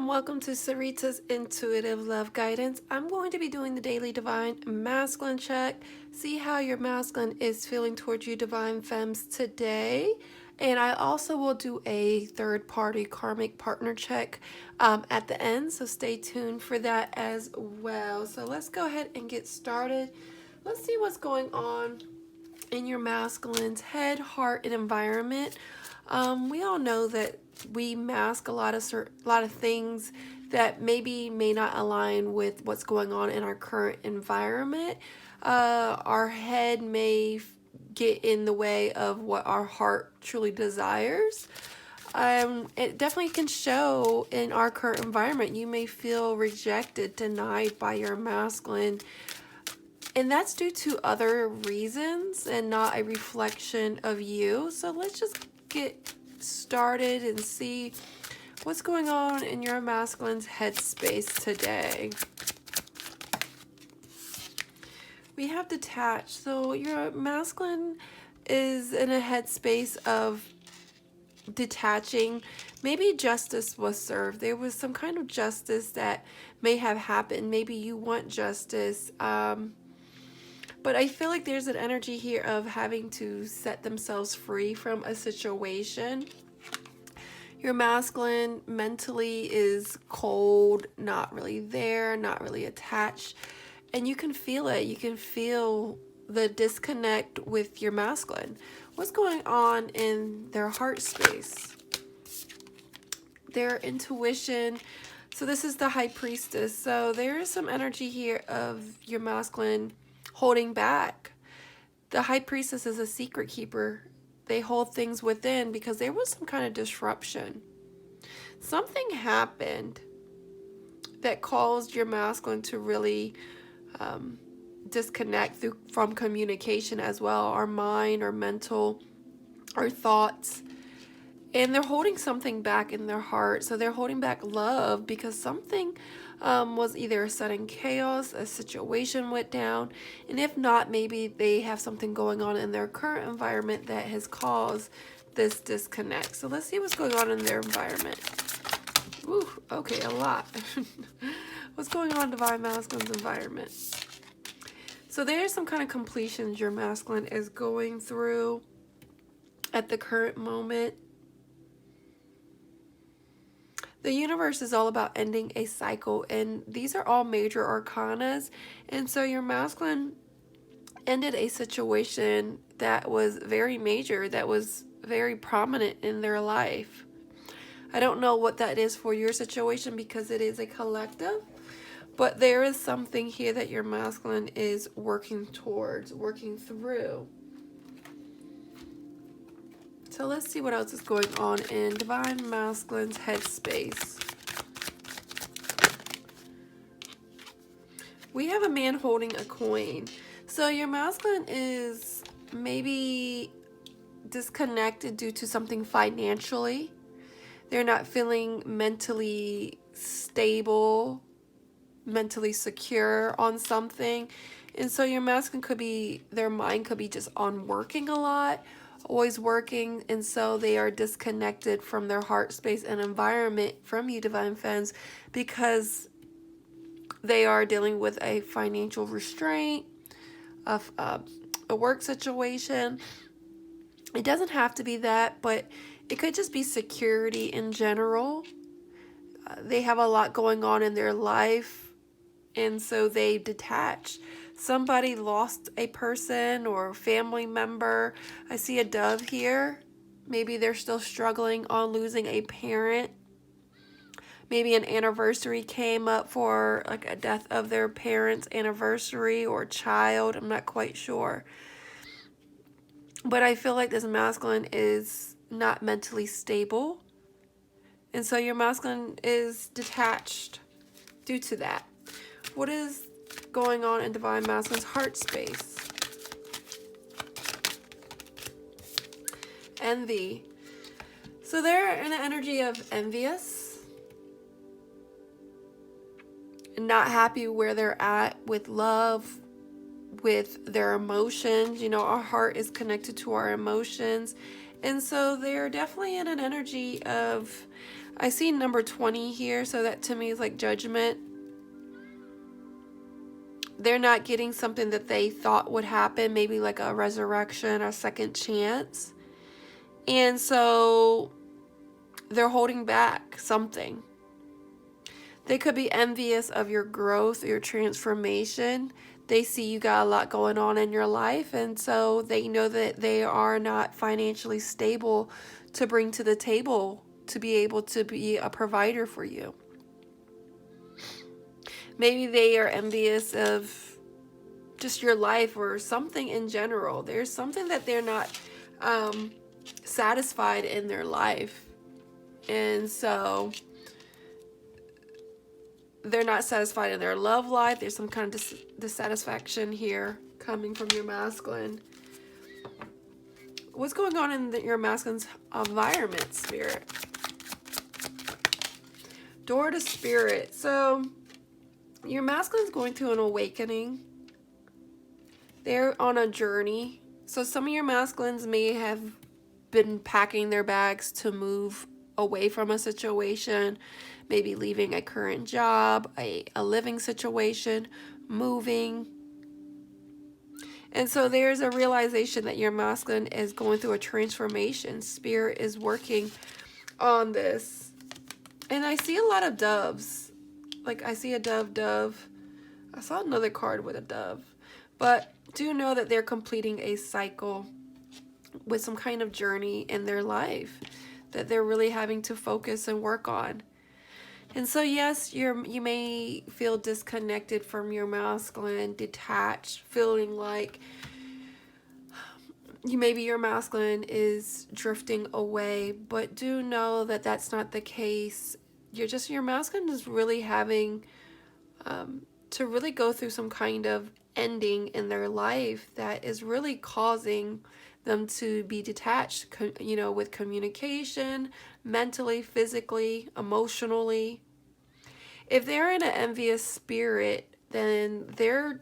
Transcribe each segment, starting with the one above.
welcome to Sarita's Intuitive Love Guidance. I'm going to be doing the daily Divine Masculine check. See how your masculine is feeling towards you, Divine Femmes, today. And I also will do a third-party karmic partner check at the end, so stay tuned for that as well. So let's go ahead and get started. Let's see what's going on in your masculine's head, heart, and environment. We all know that we mask a lot of things that may not align with what's going on in our current environment. Our head may get in the way of what our heart truly desires. It definitely can show in our current environment. You may feel rejected, denied by your masculine, and that's due to other reasons and not a reflection of you. So let's just get started and see what's going on in your masculine's headspace today. We have detached. So your masculine is in a headspace of detaching. Maybe justice was served. There was some kind of justice that may have happened. Maybe you want justice. But I feel like there's an energy here of having to set themselves free from a situation. Your masculine mentally is cold, not really there, not really attached. And you can feel it. You can feel the disconnect with your masculine. What's going on in their heart space? Their intuition. So this is the High Priestess. So there is some energy here of your masculine holding back. The High Priestess is a secret keeper. They hold things within because there was some kind of disruption. Something happened that caused your masculine to really disconnect from communication as well, our mind, our mental, our thoughts. And they're holding something back in their heart. So they're holding back love because something was either a sudden chaos, a situation went down, and if not, maybe they have something going on in their current environment that has caused this disconnect. So let's see what's going on in their environment. Ooh, okay, a lot. What's going on in Divine Masculine's environment? So there's some kind of completions your masculine is going through at the current moment. The universe is all about ending a cycle, and these are all major arcanas. And so your masculine ended a situation that was very major, that was very prominent in their life. I don't know what that is for your situation because it is a collective, but there is something here that your masculine is working towards, working through. So let's see what else is going on in Divine Masculine's headspace. We have a man holding a coin. So your masculine is maybe disconnected due to something financially. They're not feeling mentally stable, mentally secure on something. And so your masculine could be, their mind could be just on working a lot, always working, and so they are disconnected from their heart space and environment from you, Divine Femmes, because they are dealing with a financial restraint of a work situation. It doesn't have to be that, but it could just be security in general. They have a lot going on in their life, and so they detach. Somebody lost a person or family member. I see a dove here. Maybe they're still struggling on losing a parent. Maybe an anniversary came up for like a death of their parent's anniversary or child. I'm not quite sure. But I feel like this masculine is not mentally stable. And so your masculine is detached due to that. What is going on in Divine Masculine's heart space? Envy. So they're in an energy of envious, not happy where they're at with love, with their emotions. You know, our heart is connected to our emotions. And so they're definitely in an energy of I see number 20 here, so that to me is like judgment. They're not getting something that they thought would happen, maybe like a resurrection or second chance. And so they're holding back something. They could be envious of your growth, your transformation. They see you got a lot going on in your life, and so they know that they are not financially stable to bring to the table to be able to be a provider for you. Maybe they are envious of just your life or something in general. There's something that they're not satisfied in their life. And so they're not satisfied in their love life. There's some kind of dissatisfaction here coming from your masculine. What's going on in your masculine's environment, Spirit? Door to Spirit. So your masculine's going through an awakening. They're on a journey. So some of your masculines may have been packing their bags to move away from a situation, maybe leaving a current job, a living situation, moving. And so there's a realization that your masculine is going through a transformation. Spirit is working on this. And I see a lot of doves. Like I see a dove. I saw another card with a dove. But do know that they're completing a cycle with some kind of journey in their life that they're really having to focus and work on. And so yes, you may feel disconnected from your masculine, detached, feeling like maybe your masculine is drifting away, but do know that that's not the case. Your masculine is really having to really go through some kind of ending in their life that is really causing them to be detached, with communication, mentally, physically, emotionally. If they're in an envious spirit, then they're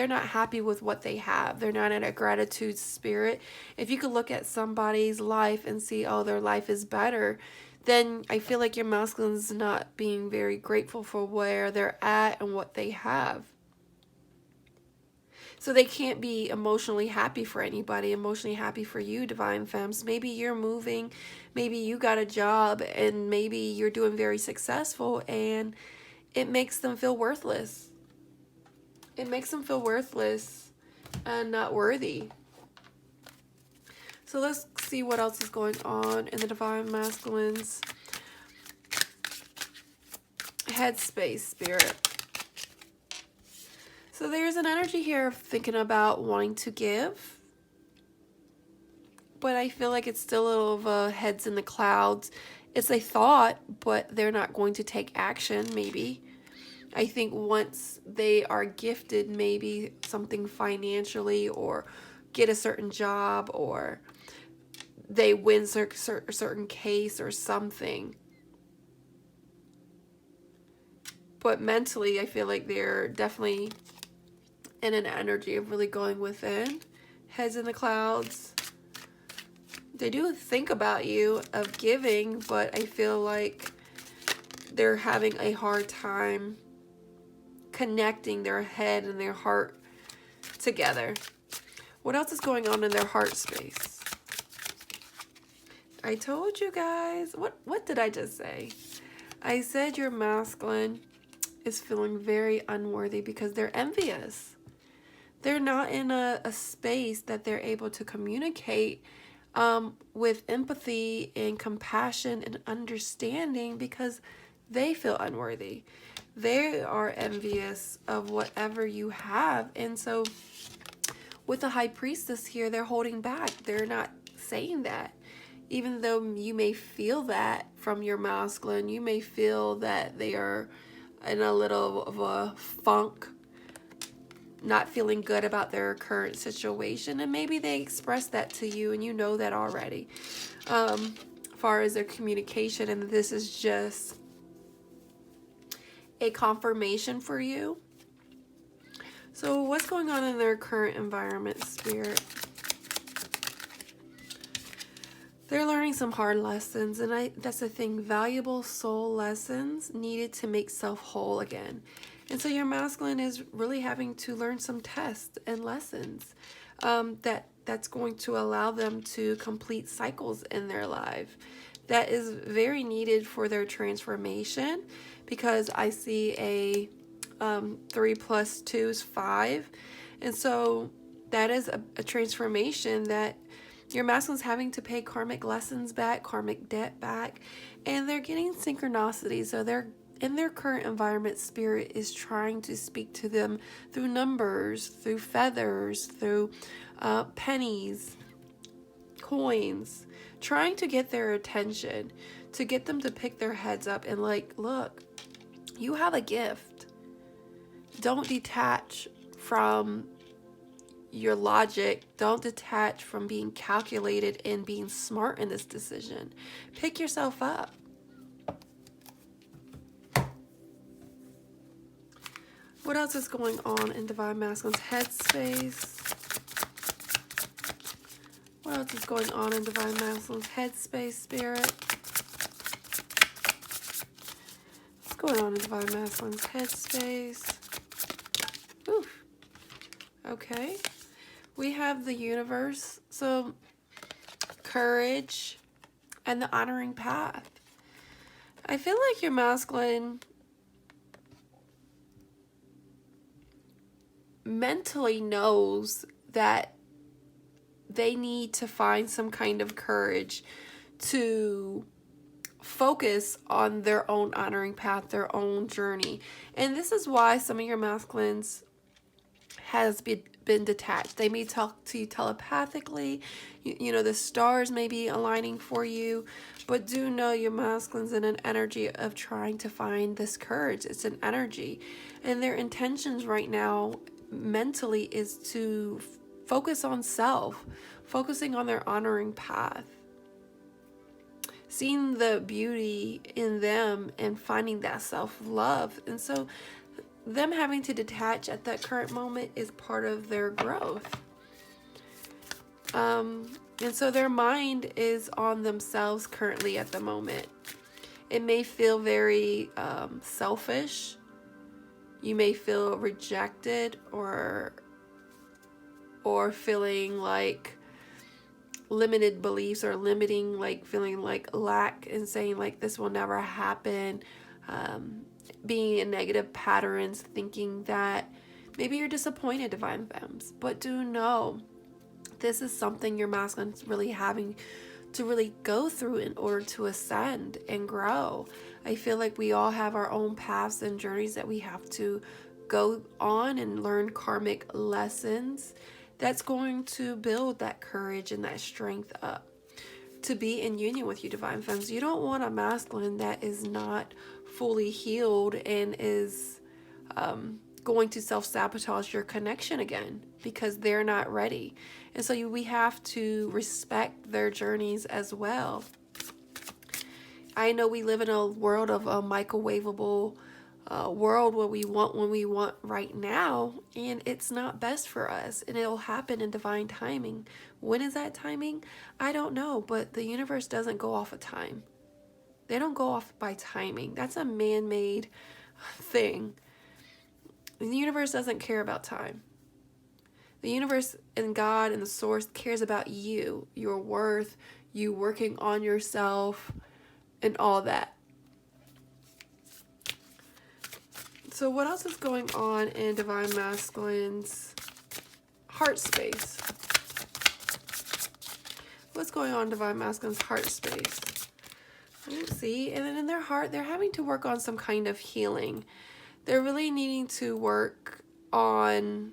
not happy with what they have. They're not in a gratitude spirit. If you could look at somebody's life and see, oh, their life is better, then I feel like your masculine's not being very grateful for where they're at and what they have. So they can't be emotionally happy for anybody, emotionally happy for you, Divine Femmes. Maybe you're moving, maybe you got a job, and maybe you're doing very successful, and it makes them feel worthless. It makes them feel worthless and not worthy. So let's see what else is going on in the Divine Masculines headspace, Spirit. So there's an energy here of thinking about wanting to give, but I feel like it's still a little of a heads in the clouds. It's a thought, but they're not going to take action, maybe. I think once they are gifted maybe something financially, or get a certain job, or they win a certain case or something. But mentally, I feel like they're definitely in an energy of really going within. Heads in the clouds. They do think about you, of giving, but I feel like they're having a hard time connecting their head and their heart together. What else is going on in their heart space? I told you guys. What did I just say? I said your masculine is feeling very unworthy because they're envious. They're not in a space that they're able to communicate with empathy and compassion and understanding, because they feel unworthy. They are envious of whatever you have. And so with the High Priestess here, they're holding back. They're not saying that. Even though you may feel that from your masculine, you may feel that they are in a little of a funk, not feeling good about their current situation, and maybe they express that to you and you know that already, as far as their communication, and this is just a confirmation for you. So what's going on in their current environment, Spirit? They're learning some hard lessons, and that's the thing, valuable soul lessons needed to make self whole again. And so your masculine is really having to learn some tests and lessons that's going to allow them to complete cycles in their life. That is very needed for their transformation, because I see a 3 + 2 is 5. And so that is a transformation that your masculine's having to pay karmic lessons back, karmic debt back, and they're getting synchronicity. So they're in their current environment, spirit is trying to speak to them through numbers, through feathers, through pennies, coins, trying to get their attention, to get them to pick their heads up and like, look, you have a gift. Don't detach from your logic. Don't detach from being calculated and being smart in this decision. Pick yourself up. What else is going on in Divine Masculine's headspace? What else is going on in Divine Masculine's headspace, Spirit? What's going on in Divine Masculine's headspace? Oof. Okay. We have the universe. So, courage and the honoring path. I feel like your masculine mentally knows that they need to find some kind of courage to focus on their own honoring path, their own journey. And this is why some of your masculines has been detached. They may talk to you telepathically. You know, the stars may be aligning for you, but do know your masculine's in an energy of trying to find this courage. It's an energy. And their intentions right now mentally is to focus on self, focusing on their honoring path, seeing the beauty in them and finding that self-love. And so them having to detach at that current moment is part of their growth. And so their mind is on themselves currently at the moment. It may feel very selfish. You may feel rejected or feeling like limited beliefs, or limiting, like feeling like lack and saying like this will never happen, being in negative patterns, thinking that maybe you're disappointed, Divine Femmes. But do know this is something your masculine's really having to really go through in order to ascend and grow. I feel like we all have our own paths and journeys that we have to go on and learn karmic lessons that's going to build that courage and that strength up to be in union with you, Divine Femmes. You don't want a masculine that is not fully healed and is going to self-sabotage your connection again because they're not ready. And so we have to respect their journeys as well. I know we live in a world of a microwavable world where we want when we want right now, and it's not best for us, and it'll happen in divine timing. When is that timing? I don't know, but the universe doesn't go off of time. They don't go off by timing. That's a man-made thing. The universe doesn't care about time. The universe and God and the source cares about you, your worth, you working on yourself, and all that. So what else is going on in Divine Masculine's heart space? What's going on in Divine Masculine's heart space? Let's see. And then in their heart, they're having to work on some kind of healing. They're really needing to work on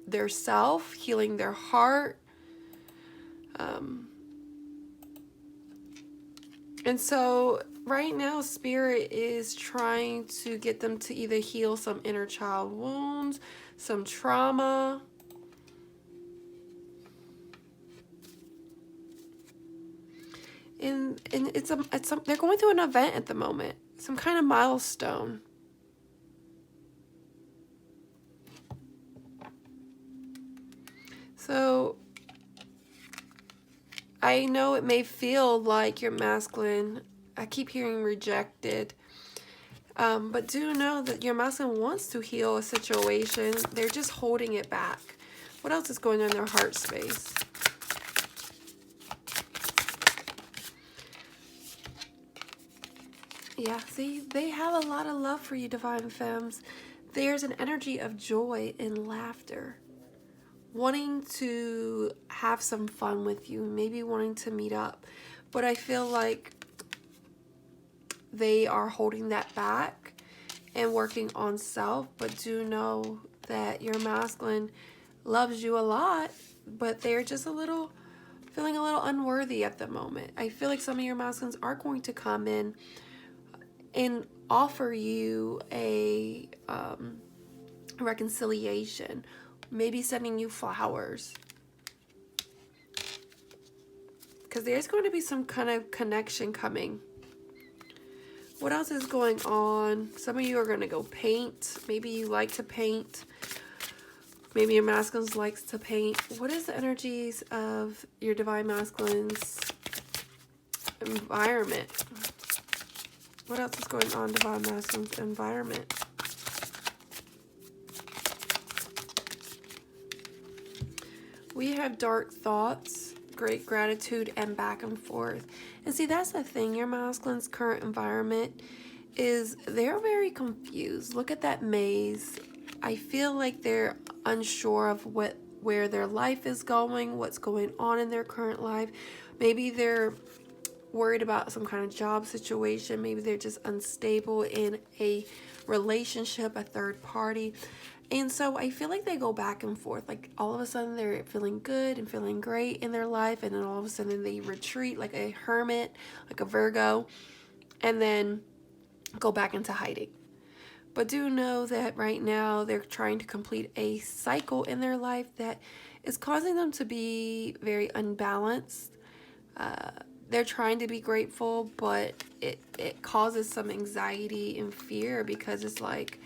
their self, healing their heart. And so right now, Spirit is trying to get them to either heal some inner child wounds, some trauma. And they're going through an event at the moment, some kind of milestone. So I know it may feel like your masculine, I keep hearing rejected, but do know that your masculine wants to heal a situation. They're just holding it back. What else is going on in their heart space? Yeah, see, they have a lot of love for you, Divine Femmes. There's an energy of joy and laughter. Wanting to have some fun with you, maybe wanting to meet up. But I feel like they are holding that back and working on self. But do know that your masculine loves you a lot, but they're just feeling a little unworthy at the moment. I feel like some of your masculines are going to come in and offer you a reconciliation, maybe sending you flowers, because there's going to be some kind of connection coming. What else is going on? Some of you are going to go paint. Maybe you like to paint. Maybe your masculine likes to paint. What is the energies of your divine masculine's environment? What else is going on in divine masculine's environment? We have dark thoughts, great gratitude, and back and forth. And see, that's the thing. Your masculine's current environment is they're very confused. Look at that maze. I feel like they're unsure of where their life is going, what's going on in their current life. Maybe they're worried about some kind of job situation. Maybe they're just unstable in a relationship, a third party. And so I feel like they go back and forth. Like all of a sudden they're feeling good and feeling great in their life, and then all of a sudden they retreat like a hermit, like a Virgo, and then go back into hiding. But do know that right now they're trying to complete a cycle in their life that is causing them to be very unbalanced. They're trying to be grateful, but it causes some anxiety and fear, because it's like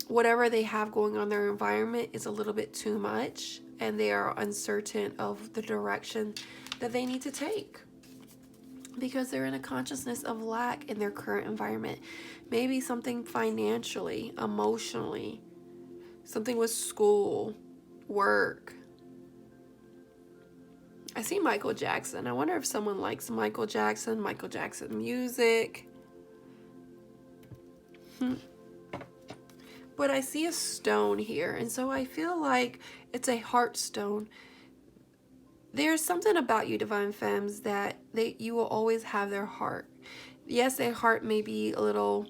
whatever they have going on in their environment is a little bit too much, and they are uncertain of the direction that they need to take, because they're in a consciousness of lack in their current environment. Maybe something financially, emotionally, something with school, work. I see Michael Jackson. I wonder if someone likes Michael Jackson music. But I see a stone here, and so I feel like it's a heart stone. There's something about you, Divine Femmes, that you will always have their heart. Yes, their heart may be a little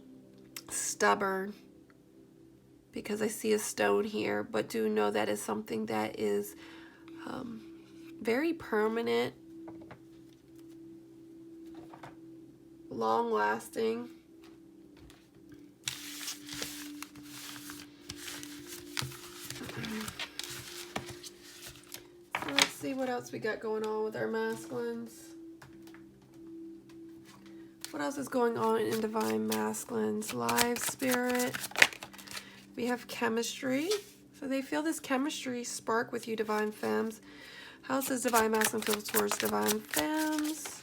stubborn, because I see a stone here, but do know that is something that is very permanent, long-lasting. Let's see what else we got going on with our masculines. What else is going on in Divine Masculines? Live Spirit. We have chemistry. So they feel this chemistry spark with you, Divine Femmes. How does Divine Masculine feel towards Divine Femmes?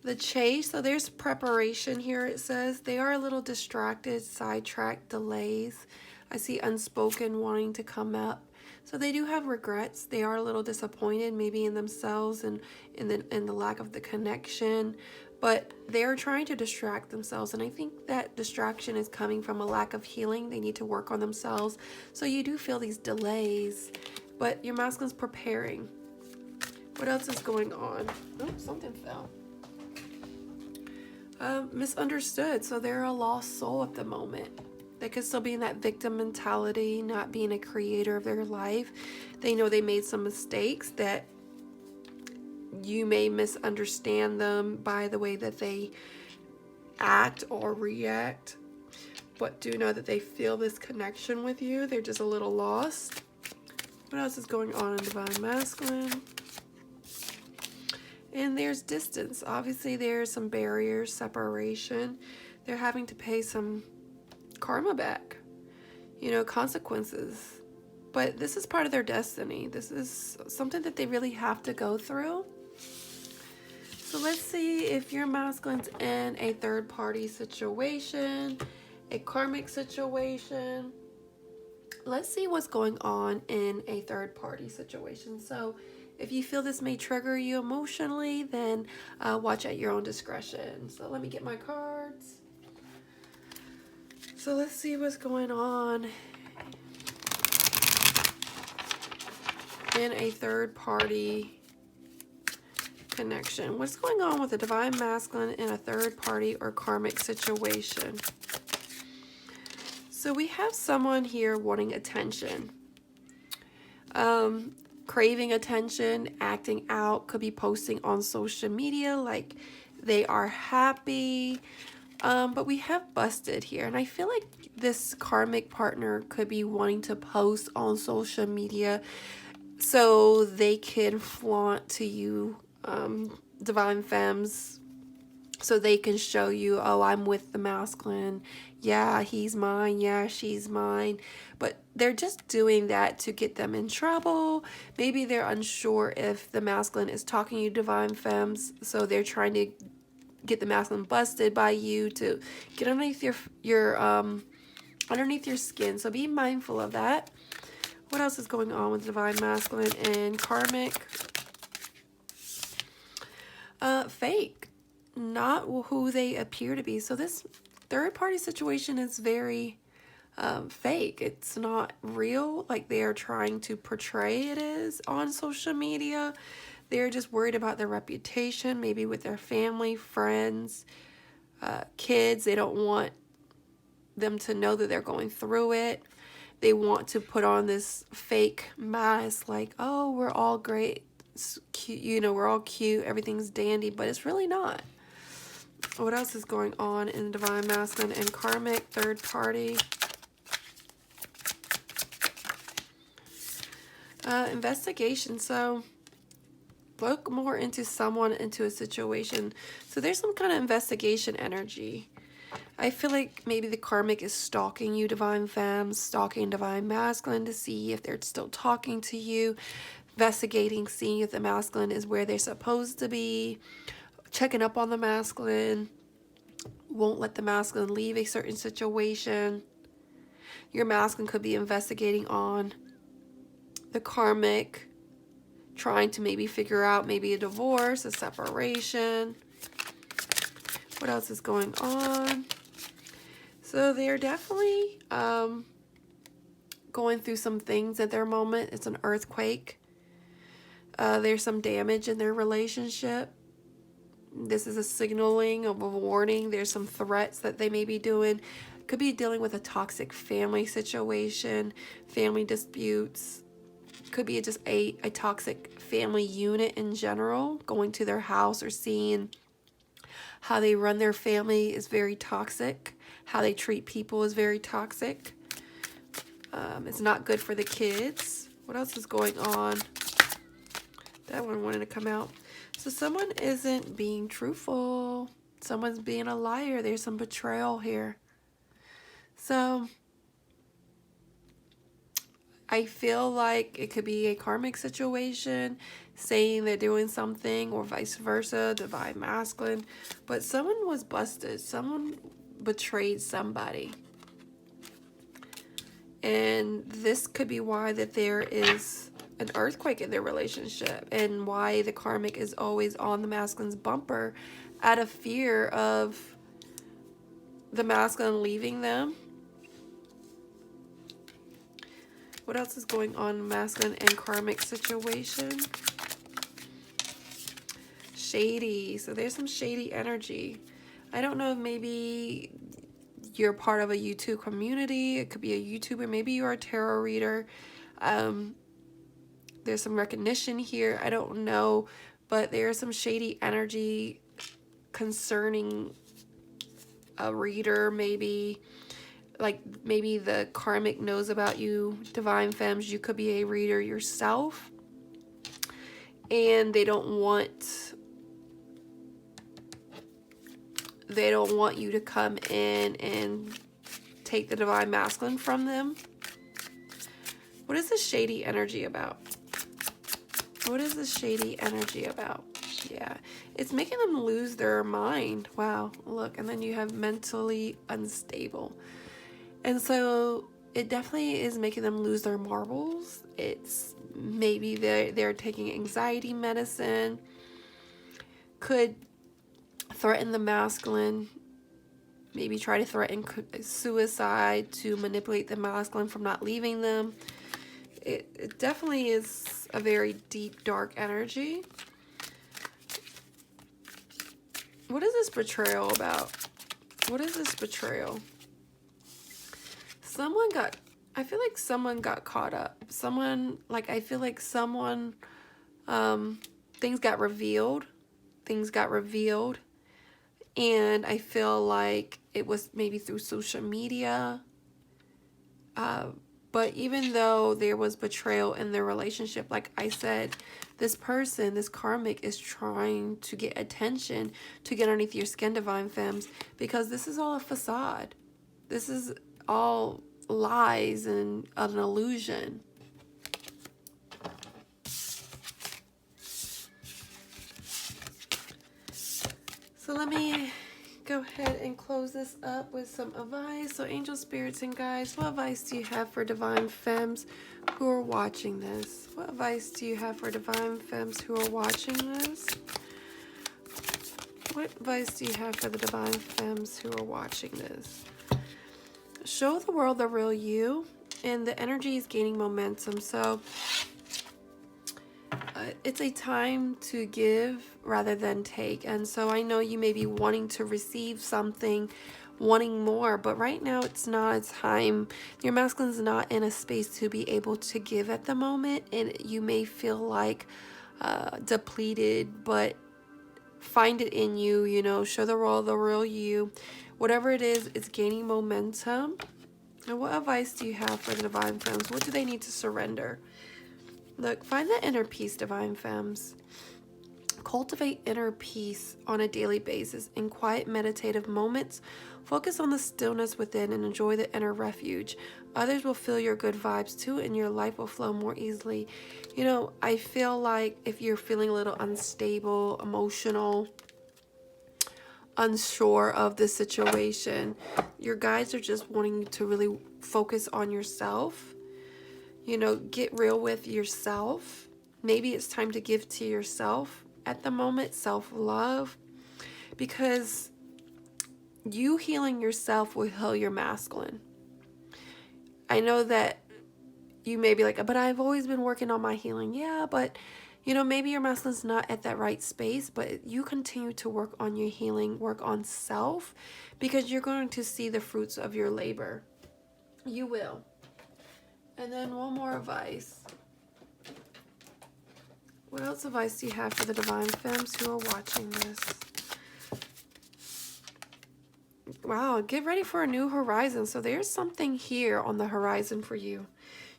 The chase. So there's preparation here, it says. They are a little distracted, sidetracked, delays. I see unspoken wanting to come up. So they do have regrets. They are a little disappointed maybe in themselves and in the lack of the connection. But they're trying to distract themselves. And I think that distraction is coming from a lack of healing. They need to work on themselves. So you do feel these delays. But your masculine's preparing. What else is going on? Oh, something fell. Misunderstood. So they're a lost soul at the moment. They could still be in that victim mentality, not being a creator of their life. They know they made some mistakes, that you may misunderstand them by the way that they act or react. But do know that they feel this connection with you. They're just a little lost. What else is going on in Divine Masculine? And there's distance. Obviously, there's some barriers, separation. They're having to pay some karma back. You know, consequences. But this is part of their destiny. This is something that they really have to go through. So let's see if your masculine's in a third-party situation, a karmic situation. Let's see what's going on in a third-party situation. So if you feel this may trigger you emotionally, then watch at your own discretion. So let me get my cards. So let's see what's going on in a third-party connection. What's going on with the divine masculine in a third-party or karmic situation? So we have someone here wanting attention, craving attention, acting out, could be posting on social media like they are happy. But we have busted here, and I feel like this karmic partner could be wanting to post on social media so they can flaunt to you, divine femmes, so they can show you, oh, I'm with the masculine. Yeah, he's mine. Yeah, she's mine. But they're just doing that to get them in trouble. Maybe they're unsure if the masculine is talking to you, divine femmes, so they're trying to get the masculine busted by you to get underneath your underneath your skin. So be mindful of that. What else is going on with divine masculine and karmic? Fake, not who they appear to be. So this third party situation is very fake. It's not real like they are trying to portray it is on social media. They're just worried about their reputation, maybe with their family, friends, kids. They don't want them to know that they're going through it. They want to put on this fake mask like, oh, we're all great, it's cute, you know, we're all cute, everything's dandy, but it's really not. What else is going on in divine masculine and karmic third party? Investigation. So look more into someone, into a situation. So there's some kind of investigation energy. I feel like maybe the karmic is stalking you, divine femmes, stalking divine masculine to see if they're still talking to you, investigating, seeing if the masculine is where they're supposed to be, checking up on the masculine, won't let the masculine leave a certain situation. Your masculine could be investigating on the karmic, trying to maybe figure out maybe a divorce, a separation. What else is going on? So they're definitely going through some things at their moment. It's an earthquake. There's some damage in their relationship. This is a signaling of a warning. There's some threats that they may be doing. Could be dealing with a toxic family situation, family disputes. Could be just a toxic family unit in general. Going to their house or seeing how they run their family is very toxic. How they treat people is very toxic. It's not good for the kids. What else is going on? That one wanted to come out. So someone isn't being truthful. Someone's being a liar. There's some betrayal here. So I feel like it could be a karmic situation, saying they're doing something, or vice versa, divine masculine. But someone was busted. Someone betrayed somebody. And this could be why that there is an earthquake in their relationship, and why the karmic is always on the masculine's bumper out of fear of the masculine leaving them. What else is going on in masculine and karmic situation? Shady. So there's some shady energy. I don't know if maybe you're part of a YouTube community. It could be a YouTuber. Maybe you're a tarot reader. There's some recognition here. I don't know. But there's some shady energy concerning a reader, maybe. Like maybe the karmic knows about you, divine femmes. You could be a reader yourself. And they don't want you to come in and take the divine masculine from them. What is this shady energy about? What is this shady energy about? Yeah, it's making them lose their mind. Wow, look, and then you have mentally unstable. And so it definitely is making them lose their marbles. It's maybe they're taking anxiety medicine. Could threaten the masculine. Maybe try to threaten suicide to manipulate the masculine from not leaving them. It definitely is a very deep, dark energy. What is this betrayal about? What is this betrayal? I feel like someone got caught up. I feel like someone, things got revealed. Things got revealed. And I feel like it was maybe through social media. But even though there was betrayal in their relationship, like I said, this person, this karmic, is trying to get attention, to get underneath your skin, Divine Femmes, because this is all a facade. This is all lies and an illusion. So let me go ahead and close this up with some advice. So angel spirits and guides, what advice do you have for Divine Femmes who are watching this? What advice do you have for Divine Femmes who are watching this? What advice do you have for the Divine Femmes who are watching this? Show the world the real you, and the energy is gaining momentum. So it's a time to give rather than take. And so I know you may be wanting to receive something, wanting more, but right now it's not a time. Your masculine's not in a space to be able to give at the moment, and you may feel like depleted, but find it in you, you know, show the world the real you. Whatever it is, it's gaining momentum. And what advice do you have for the Divine Femmes? What do they need to surrender? Look, find the inner peace, Divine Femmes. Cultivate inner peace on a daily basis. In quiet meditative moments, focus on the stillness within and enjoy the inner refuge. Others will feel your good vibes too, and your life will flow more easily. You know, I feel like if you're feeling a little unstable, emotional, unsure of the situation, your guides are just wanting you to really focus on yourself. You know, get real with yourself. Maybe it's time to give to yourself at the moment, self-love, because you healing yourself will heal your masculine. I know that you may be like, but I've always been working on my healing. Yeah, but you know, maybe your masculine's not at that right space, but you continue to work on your healing, work on self, because you're going to see the fruits of your labor. You will. And then one more advice. What else advice do you have for the Divine Femmes who are watching this? Wow, get ready for a new horizon. So there's something here on the horizon for you.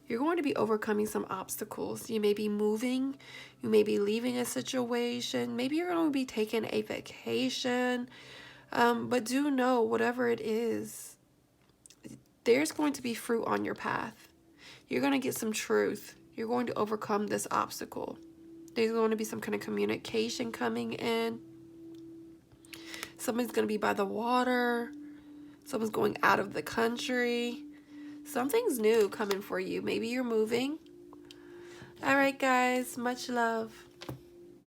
You're going to be overcoming some obstacles. You may be moving. You may be leaving a situation. Maybe you're going to be taking a vacation. But do know, whatever it is, there's going to be fruit on your path. You're going to get some truth. You're going to overcome this obstacle. There's going to be some kind of communication coming in. Someone's going to be by the water. Someone's going out of the country. Something's new coming for you. Maybe you're moving. All right, guys. Much love.